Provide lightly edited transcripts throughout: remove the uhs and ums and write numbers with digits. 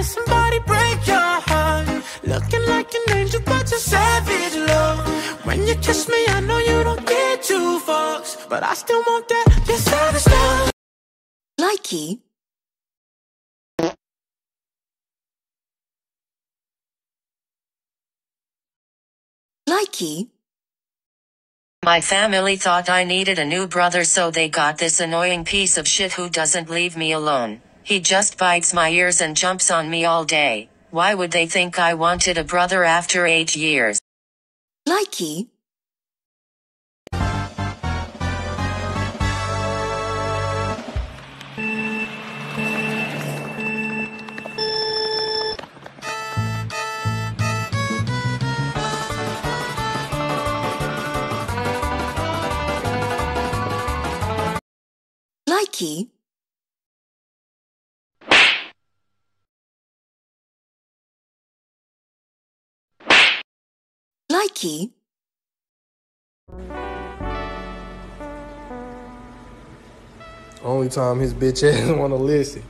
let somebody break your heart. Looking like an angel, but you're savage, love. When you kiss me, I know you don't get two fucks, but I still want that, your savage love. Likey. Likey. My family thought I needed a new brother, so they got this annoying piece of shit who doesn't leave me alone. He just bites my ears and jumps on me all day. Why would they think I wanted a brother after 8 years? Likey. Likey. Likey. Only time his bitch ass wanna listen.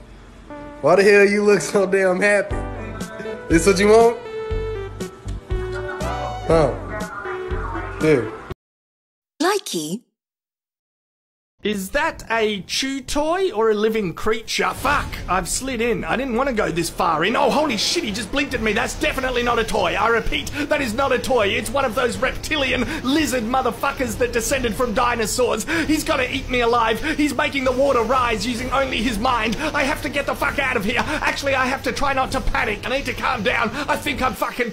Why the hell you look so damn happy? This what you want? Huh? Dude. Likey. Is that a chew toy or a living creature? Fuck, I've slid in. I didn't want to go this far in. Oh, holy shit, he just blinked at me. That's definitely not a toy. I repeat, that is not a toy. It's one of those reptilian lizard motherfuckers that descended from dinosaurs. He's gonna eat me alive. He's making the water rise using only his mind. I have to get the fuck out of here. Actually, I have to try not to panic. I need to calm down. I think I'm fucking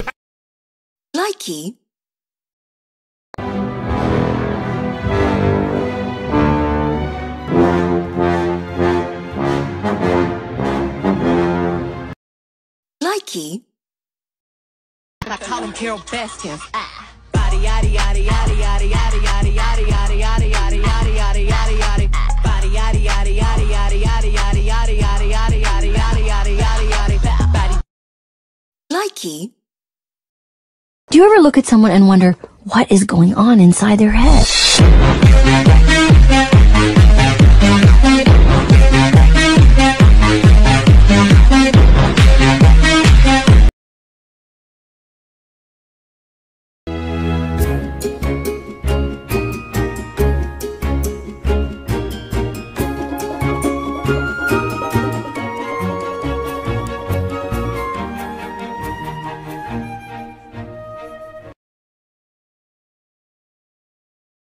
Likey. Likey. I call him Carol Baskin. Body yaddy yaddy yaddy yaddy yaddy yaddy yaddy yaddy yaddy yaddy yaddy yaddy yaddy yaddy. Body yaddy yaddy yaddy yaddy yaddy yaddy yaddy yaddy yaddy yaddy yaddy yaddy yaddy yaddy. Body. Likey. Do you ever look at someone and wonder what is going on inside their head?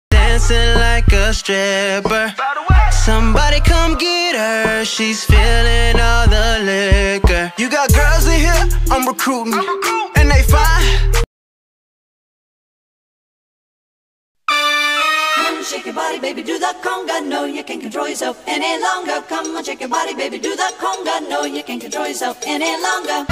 Dancing like a stripper. Somebody come get her. She's feeling all the liquor. You got girls in here, I'm recruiting, and they fine. Come on, shake your body, baby, do the conga. No, you can't control yourself any longer. Come on, shake your body, baby, do the conga. No, you can't control yourself any longer.